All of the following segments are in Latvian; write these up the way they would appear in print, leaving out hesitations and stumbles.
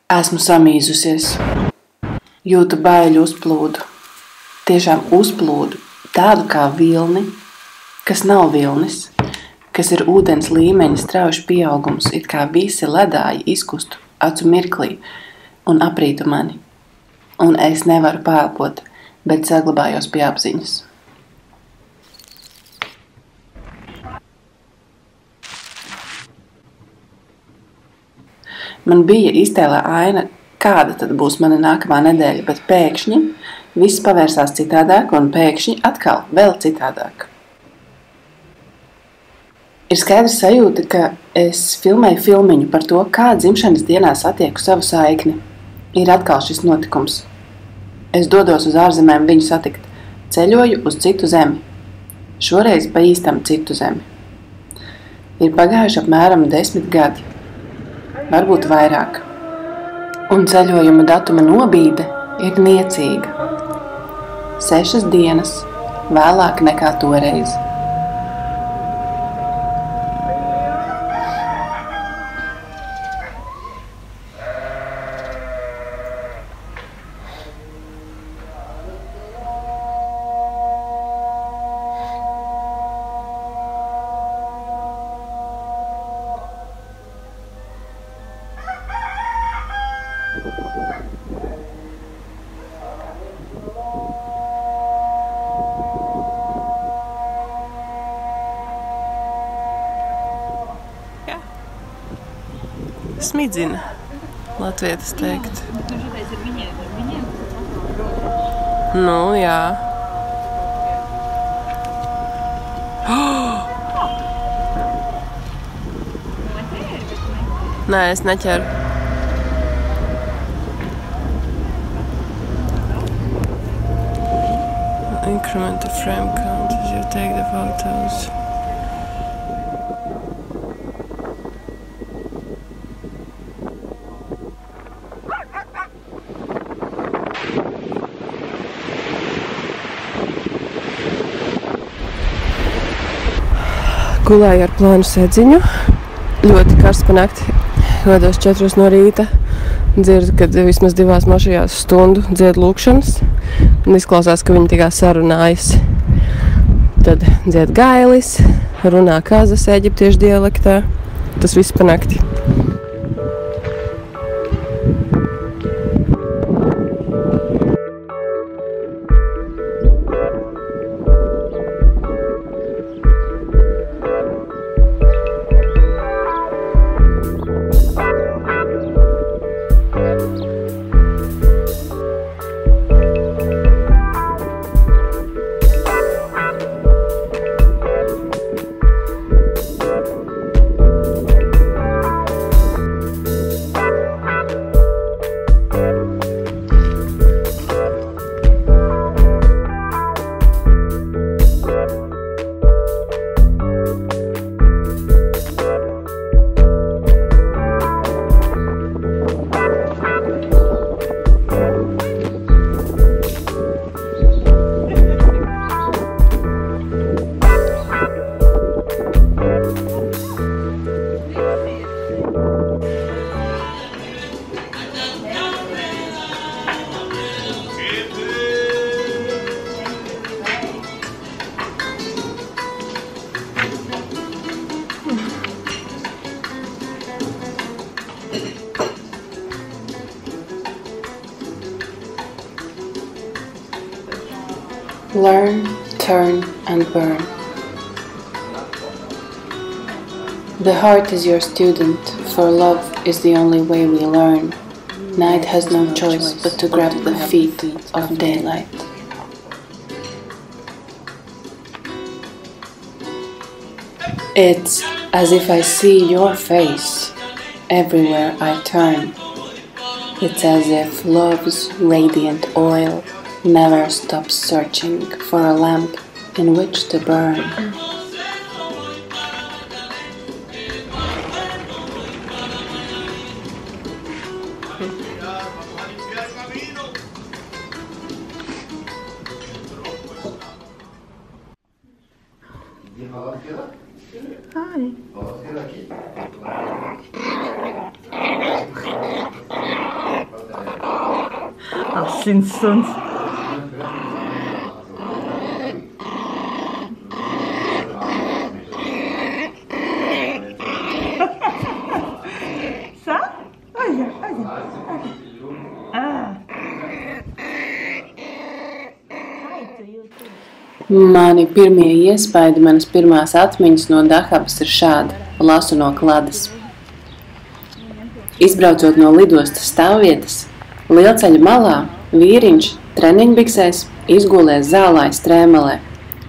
Esmu samīzusies. Jūtu baiļu uzplūdu. Tiešām uzplūdu. Tādu kā vilni, kas nav vilnis, kas ir ūdens līmeņa strauji pieaugums, it kā visi ledāji izkustu acu mirklī un aprītu mani. Un es nevaru pēlpot, bet saglabājos pie apziņas. Man bija iztēlē aina, kāda tad būs mana nākamā nedēļa, bet pēkšņi viss pavērsās citādāk un pēkšņi atkal vēl citādāk. Ir skaidrs sajūta, ka es filmēju filmiņu par to, kā dzimšanas dienā satieku savu saikni. Ir atkal šis notikums. Es dodos uz ārzemēm viņu satikt, ceļoju uz citu zemi. Šoreiz pa īstam citu zemi. Ir pagājuši apmēram 10 gadi. Varbūt vairāk. Un ceļojuma datuma nobīde ir niecīga. 6 dienas vēlāk nekā toreiz. Smidzina, latvietis teikt. Nu, jā. Nē, es neķeru. Increment the frame count as you take the photos. Gulēju ar plānu sēdziņu, ļoti karsts pa nakti, vados 4 no rīta, dzirdu, kad vismaz 2 mašajās stundu dzied lūkšanas, un izklausās, ka viņi tikai sarunājas. Tad dzied gailis, runā kazas eģiptiešu dialektā, tas viss pa nakti. Learn, turn, and burn. The heart is your student, for love is the only way we learn. Night has no choice but to grab the feet of daylight. It's as if I see your face everywhere I turn. It's as if love's radiant oil never stops searching for a lamp in which to burn. Hi. asins suns. Sa? Aja. Mani pirmie iespaidi, manas pirmās atmiņas no Dahabas ir šādi, lasu no klades. Izbraucot no lidostas stāvvietas, lielceļa malā vīriņš treniņbiksēs izgulēs zālāja strēmelē,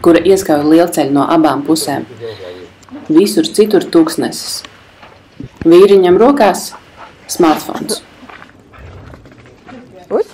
kura ieskauj lielceļu no abām pusēm. Visur citur tūkstnesis. Vīriņam rokās smartfons. Uz?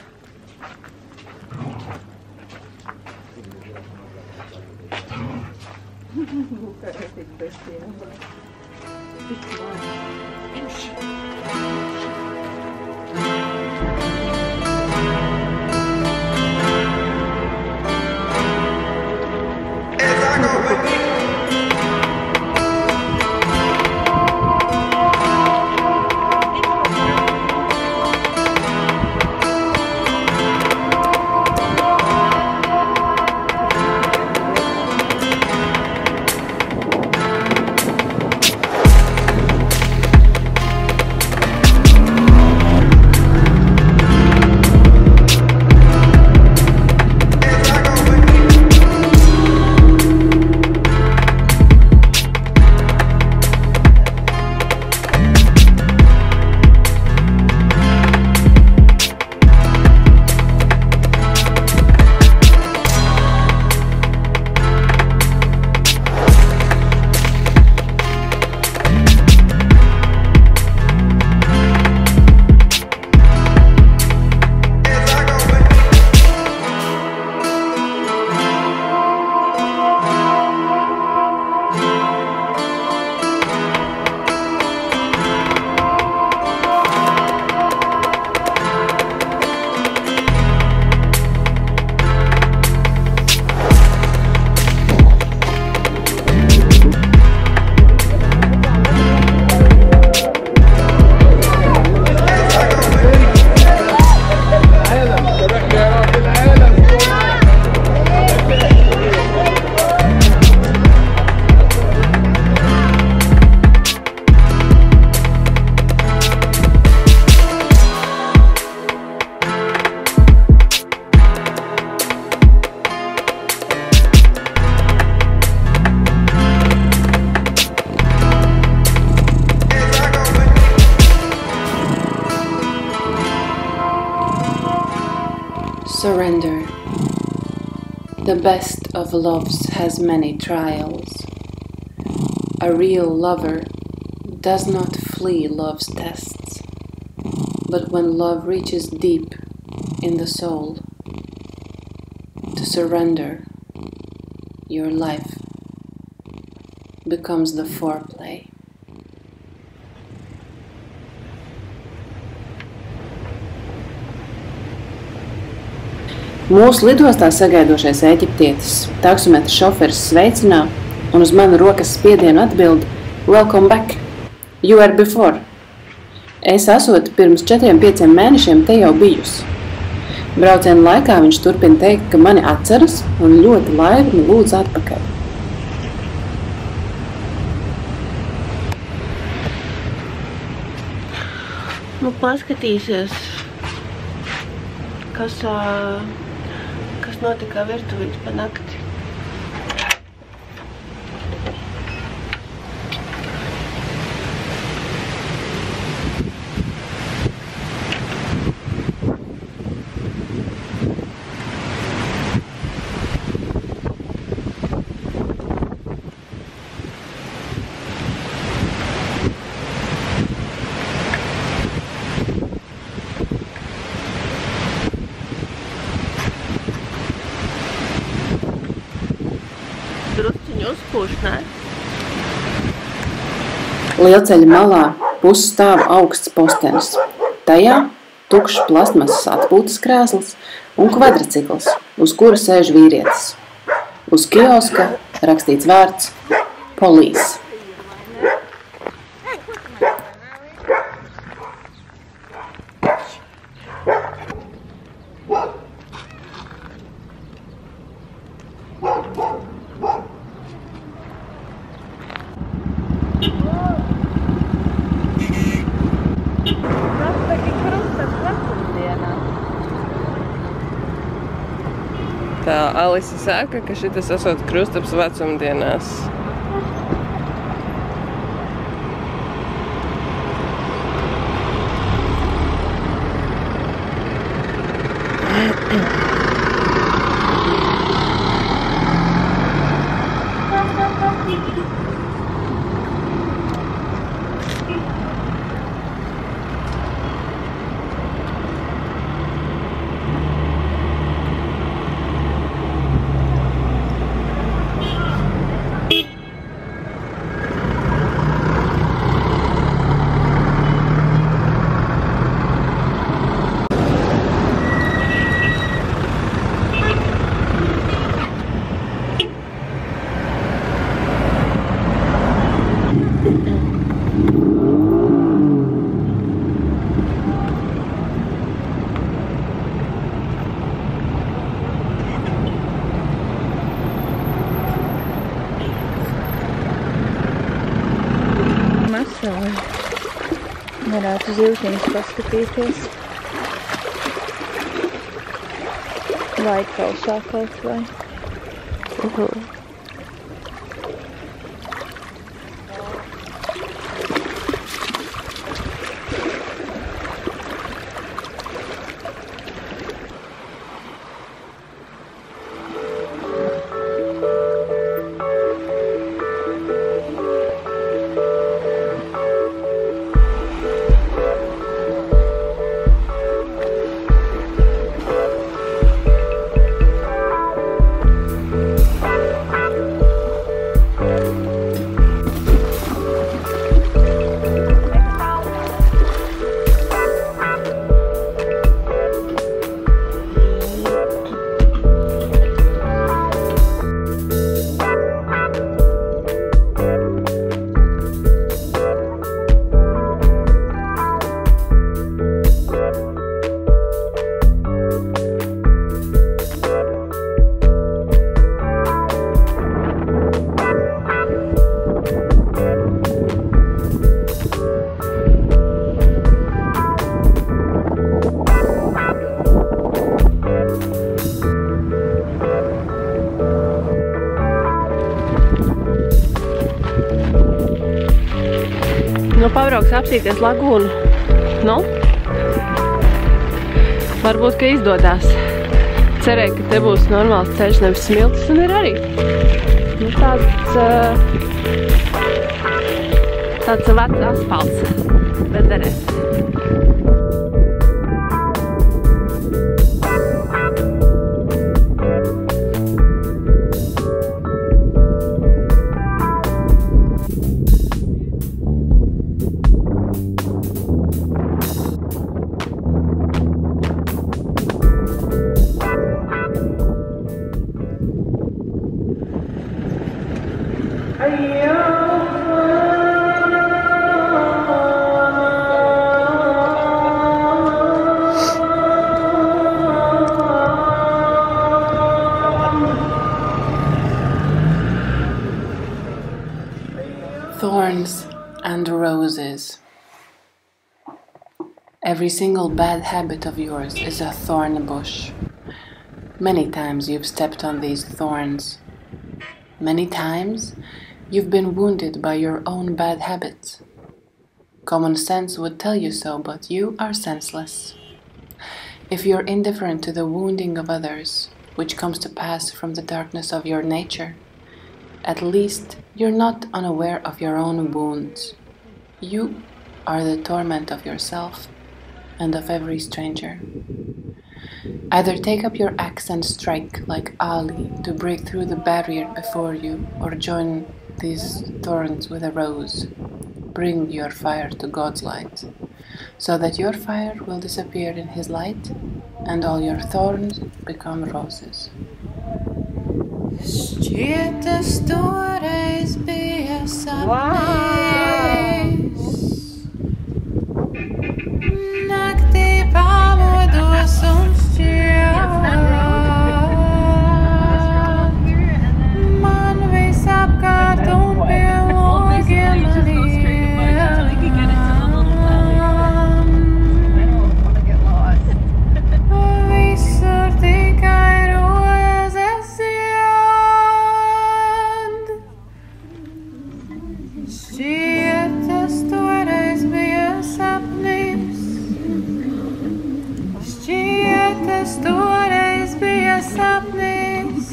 Surrender. The best of loves has many trials. A real lover does not flee love's tests, but when love reaches deep in the soul, to surrender, your life becomes the foreplay. Mūsu lidostā sagaidošais eģiptietis taksometra šoferis sveicinā un uz manu rokas spiedienu atbild Welcome back, you were before. Es esot pirms 4-5 mēnešiem te jau bijusi. Brauciena laikā viņš turpina teikt, ka mani atceras un ļoti laipni lūdz atpakaļ. Nu, paskatīsies, kas notika virtuvīs pa nakti. Drusciņu uzpūš, ne? Lielceļa malā pusstāv augsts postenis. Tajā tukšs plastmasas atpūtas krēsls un kvadricikls, uz kura sēž vīrietis. Uz kioska rakstīts vārds Police. What? Tā Alise saka, ka šitas esot krustaps vecumdienās. Varētu zivtiņus paskatīties. Laikkausā kaut vai. Nu, pabrauks apstīties lagūnu. Nu? Varbūt, ka izdodās. Cerēju, ka te būs normāls ceļš, nevis smiltis, un ir arī. Nu, tāds vecs asfalts. Bet derēs. Thorns and roses. Every single bad habit of yours is a thorn bush. Many times you've stepped on these thorns. Many times you've been wounded by your own bad habits. Common sense would tell you so, but you are senseless. If you're indifferent to the wounding of others, which comes to pass from the darkness of your nature, at least you're not unaware of your own wounds. You are the torment of yourself and of every stranger. Either take up your axe and strike like Ali to break through the barrier before you, or join these thorns with a rose. Bring your fire to God's light, so that your fire will disappear in His light, and all your thorns become roses. Šķiet, es toreiz bija sapnis. Naktī pamodos un šķiet, man visapkārt un pie logiem maniem. Visur tikai rozes. tas toreiz bija sapnis.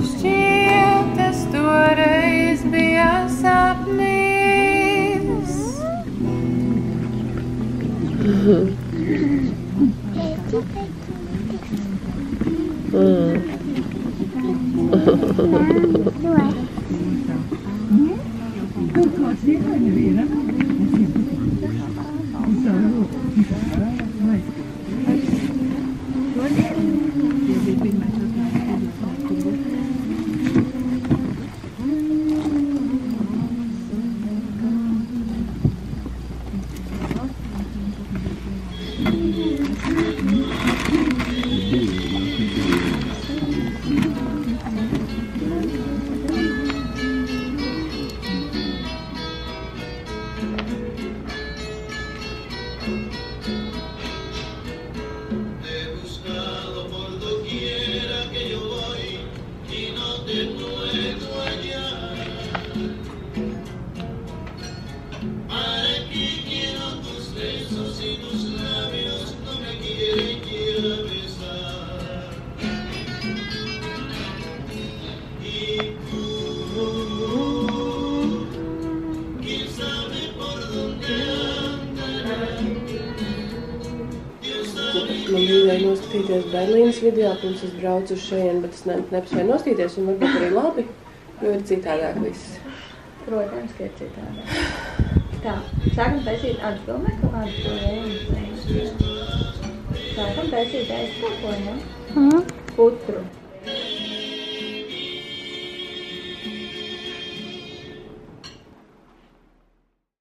Šķiet, tas toreiz bija sapnis. Man gribēja noskatīties Berlīnas video, pirms es braucu uz šeit, bet es nepaspēju noskatīties, un varbūt arī labi, jo ir citādāk viss. Protams, ka ir citādāk. Tā, sākam taisīt atbildē, ka vārdu to ēnu. Sākam taisīt ēst kaut ko, ne? Putru.